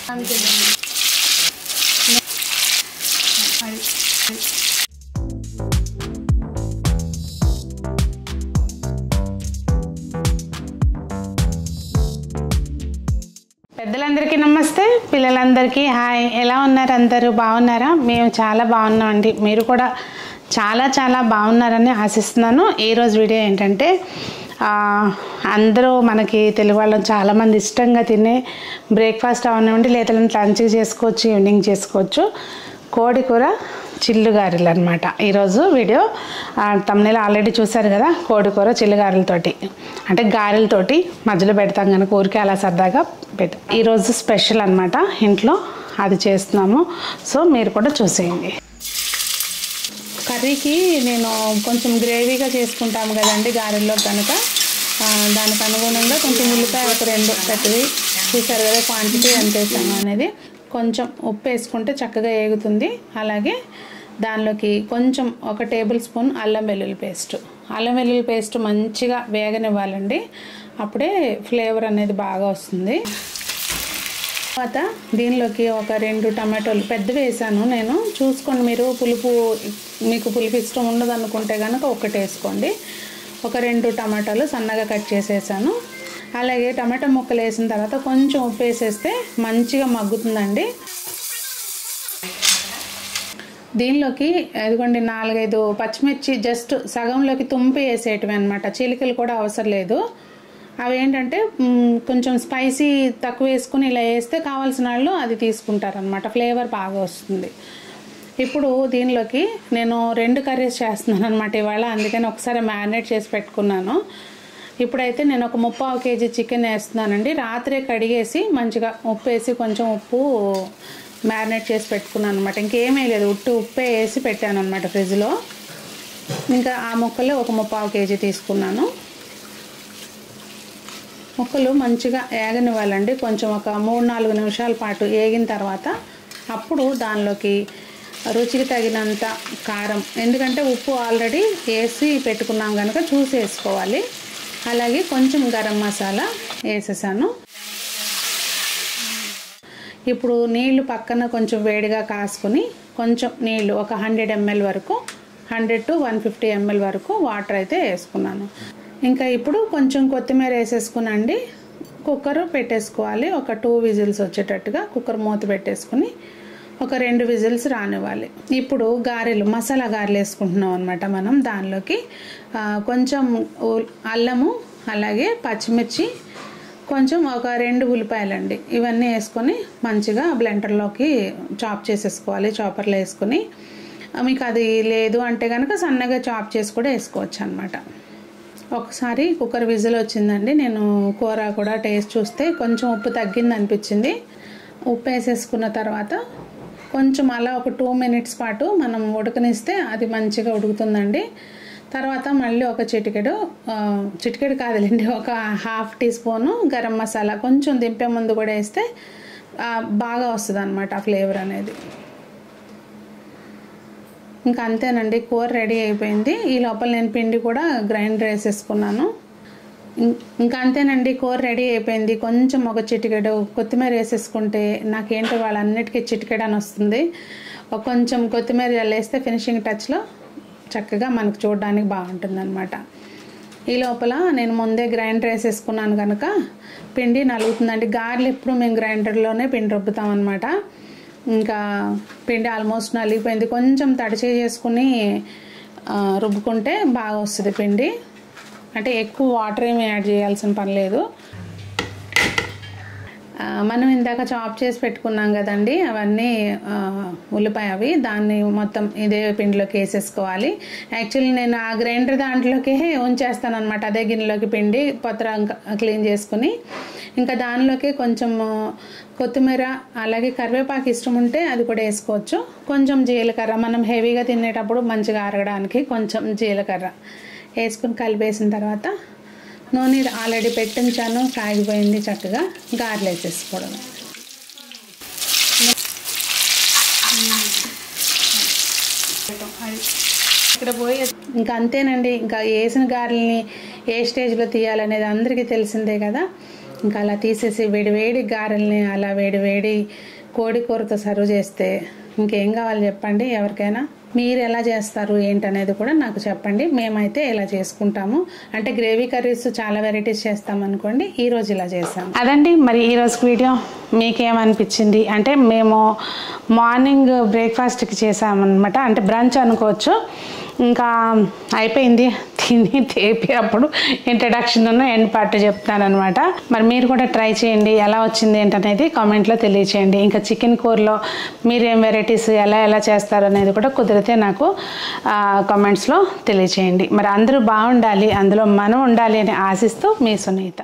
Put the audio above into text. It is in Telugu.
పెద్దలందరికీ నమస్తే, పిల్లలందరికీ హాయ్. ఎలా ఉన్నారు? అందరూ బాగున్నారా? మేము చాలా బాగున్నామండి. మీరు కూడా చాలా చాలా బాగున్నారని ఆశిస్తున్నాను. ఈరోజు వీడియో ఏంటంటే అందరూ మనకి తెలుగు వాళ్ళం చాలామంది ఇష్టంగా తినే బ్రేక్ఫాస్ట్ అవనివ్వండి, లేదా లంచ్ చేసుకోవచ్చు, ఈవినింగ్ చేసుకోవచ్చు, కోడి కూర చిల్లుగారెలు అనమాట. ఈరోజు వీడియో తమ్ముళ్ళు ఆల్రెడీ చూశారు కదా, కోడి కూర చిల్లుగారెలతోటి, అంటే గారెలతోటి మధ్యలో పెడతాం కనుక ఊరికే అలా సరదాగా ఈరోజు స్పెషల్ అనమాట. ఇంట్లో అది చేస్తున్నాము, సో మీరు కూడా చూసేయండి. కర్రీకి నేను కొంచెం గ్రేవీగా చేసుకుంటాము కదండి గారెల్లో కనుక, దానికి అనుగుణంగా కొంచెం ఉల్లిపాయ ఒక 2 పెద్దవి చూసారు కదా, క్వాంటిటీ ఎంత వేసాను అనేది. కొంచెం ఉప్పు వేసుకుంటే చక్కగా ఏగుతుంది. అలాగే దానిలోకి కొంచెం 1 టేబుల్ స్పూన్ అల్లం వెల్లుల్లి పేస్ట్ మంచిగా వేగనివ్వాలండి, అప్పుడే ఫ్లేవర్ అనేది బాగా వస్తుంది. తర్వాత దీనిలోకి ఒక 2 టమాటోలు పెద్దవి వేసాను నేను, చూసుకోండి మీరు. మీకు పులుపు ఇష్టం ఉండదు అనుకుంటే కనుక 1 వేసుకోండి. ఒక 2 టమాటాలు సన్నగా కట్ చేసేసాను. అలాగే టమాటా ముక్కలు వేసిన తర్వాత కొంచెం ఉప్పు వేసేస్తే మంచిగా మగ్గుతుందండి. దీనిలోకి ఇదిగోండి 4-5 పచ్చిమిర్చి జస్ట్ సగంలోకి తుంపి వేసేయటమే అనమాట, చీలికలు కూడా అవసరం లేదు. అవి ఏంటంటే కొంచెం స్పైసీ తక్కువ వేసుకుని ఇలా వేస్తే కావాల్సిన వాళ్ళు అది తీసుకుంటారనమాట, ఫ్లేవర్ బాగా వస్తుంది. ఇప్పుడు దీనిలోకి నేను 2 కర్రీస్ చేస్తున్నాను అనమాట ఇవాళ, అందుకని ఒకసారి మ్యారినేట్ చేసి పెట్టుకున్నాను. ఇప్పుడైతే నేను ఒక 3/4 కేజీ చికెన్ వేస్తున్నానండి. రాత్రే కడిగేసి మంచిగా ఉప్పు వేసి కొంచెం ఉప్పు మ్యారినేట్ చేసి పెట్టుకున్నాను అనమాట. ఇంకేమీ లేదు, ఉప్పే వేసి పెట్టాను అనమాట ఫ్రిడ్జ్లో. ఇంకా ఆ ముక్కలు ఒక 3/4 కేజీ తీసుకున్నాను. ముక్కలు మంచిగా ఏగనివ్వాలండి, కొంచెం ఒక 3-4 నిమిషాల పాటు ఏగిన తర్వాత అప్పుడు దానిలోకి రుచికి తగినంత కారం, ఎందుకంటే ఉప్పు ఆల్రెడీ వేసి పెట్టుకున్నాం కనుక చూసి వేసుకోవాలి. అలాగే కొంచెం గరం మసాలా వేసేసాను. ఇప్పుడు నీళ్లు పక్కన కొంచెం వేడిగా కాసుకొని కొంచెం నీళ్లు ఒక 100 ml వరకు, 100 to 150 ml వరకు వాటర్ అయితే వేసుకున్నాను. ఇంకా ఇప్పుడు కొంచెం కొత్తిమీర వేసేసుకునండి, కుక్కర్ పెట్టేసుకోవాలి. ఒక 2 విజిల్స్ వచ్చేటట్టుగా కుక్కర్ మూత పెట్టేసుకుని ఒక 2 విజిల్స్ రానివ్వాలి. ఇప్పుడు మసాలా గారెలు వేసుకుంటున్నాం అనమాట మనం. దానిలోకి కొంచెం అల్లము, అలాగే పచ్చిమిర్చి, కొంచెం ఒక 2 ఉల్లిపాయలండి, ఇవన్నీ వేసుకొని మంచిగా బ్లెండర్లోకి చాప్ చేసేసుకోవాలి, చాపర్లో వేసుకొని. మీకు అది లేదు అంటే కనుక సన్నగా చాప్ చేసి కూడా వేసుకోవచ్చు అనమాట. ఒకసారి కుక్కర్ విజిల్ వచ్చిందండి, నేను కూర కూడా టేస్ట్ చూస్తే కొంచెం ఉప్పు తగ్గింది అనిపించింది. ఉప్పు వేసేసుకున్న తర్వాత కొంచెం అలా ఒక 2 minutes పాటు మనం ఉడకనిస్తే అది మంచిగా ఉడుకుతుందండి. తర్వాత మళ్ళీ ఒక చిటికెడు కాదులేండి, ఒక 1/2 టీ స్పూను గరం మసాలా కొంచెం దింపే ముందు కూడా వేస్తే బాగా వస్తుంది అనమాట ఆ ఫ్లేవర్ అనేది. ఇంకా అంతేనండి, కూర రెడీ అయిపోయింది. ఈ లోపల నేను పిండి కూడా గ్రైండర్ వేసేసుకున్నాను. ఇంకా అంతేనండి, కూర రెడీ అయిపోయింది. కొంచెం ఒక చిటికెడు కొత్తిమీర వేసేసుకుంటే నాకేంటో వాళ్ళన్నిటికీ చిటికెడు అని వస్తుంది. కొంచెం కొత్తిమీర జల్లేస్తే ఫినిషింగ్ టచ్లో చక్కగా మనకు చూడడానికి బాగుంటుంది అనమాట. ఈ లోపల నేను ముందే గ్రైండర్ వేసేసుకున్నాను కనుక పిండి నలుగుతుందండి. గారెలు ఎప్పుడు మేము గ్రైండర్లోనే పిండి రుబ్బుతాం అనమాట. ఇంకా పిండి ఆల్మోస్ట్ నలిగిపోయింది. కొంచెం తడి చేసుకుని రుబ్బుకుంటే బాగా వస్తుంది పిండి, అంటే ఎక్కువ వాటర్ ఏమి యాడ్ చేయాల్సిన పని లేదు. మనం ఇందాక చాప్ చేసి పెట్టుకున్నాం కదండి అవన్నీ ఉల్లిపాయ, అవి దాన్ని మొత్తం ఇదే పిండిలోకి వేసేసుకోవాలి. యాక్చువల్లీ నేను ఆ గ్రైండర్ దాంట్లోకి ఉంచేస్తాను అనమాట, అదే గిన్నెలోకి పిండి పొత్తర క్లీన్ చేసుకుని. ఇంకా దానిలోకి కొంచెం కొత్తిమీర, అలాగే కరివేపాకు ఇష్టం ఉంటే అది కూడా వేసుకోవచ్చు. కొంచెం జీలకర్ర, మనం హెవీగా తినేటప్పుడు మంచిగా అరగడానికి కొంచెం జీలకర్ర వేసుకుని కలిపేసిన తర్వాత నూనె ఆల్రెడీ పెట్టించాను, కాగిపోయింది, చక్కగా గారెలు వేసేసుకోవడం. ఇక్కడ పోయి ఇంకా అంతేనండి. ఇంకా వేసిన గారెల్ని ఏ స్టేజ్లో తీయాలనేది అందరికీ తెలిసిందే కదా. ఇంకా అలా తీసేసి వేడి వేడి గారెల్ని అలా వేడి వేడి కోడి కూరతో సర్వ్ చేస్తే ఇంకేం కావాలి చెప్పండి ఎవరికైనా. మీరు ఎలా చేస్తారు ఏంటనేది కూడా నాకు చెప్పండి. మేమైతే ఇలా చేసుకుంటాము. అంటే గ్రేవీ కర్రీస్ చాలా వెరైటీస్ చేస్తాం అనుకోండి, ఈరోజు ఇలా చేసాం. అదండి మరి ఈరోజు వీడియో. మీకేమనిపించింది అంటే మేము మార్నింగ్ బ్రేక్ఫాస్ట్కి చేసామన్నమాట, అంటే బ్రంచ్ అనుకోవచ్చు. ఇంకా అయిపోయింది తిని తేపి అప్పుడు ఇంట్రడక్షన్ ఎండ్ పార్ట్ చెప్తాను అనమాట. మరి మీరు కూడా ట్రై చేయండి, ఎలా వచ్చింది ఏంటనేది కామెంట్లో తెలియచేయండి. ఇంకా చికెన్ కూరలో మీరేం వెరైటీస్ ఎలా చేస్తారు అనేది కూడా కుదిరితే నాకు కామెంట్స్లో తెలియచేయండి. మరి అందరూ బాగుండాలి, అందులో మనం ఉండాలి అని ఆశిస్తూ మీ సునీత.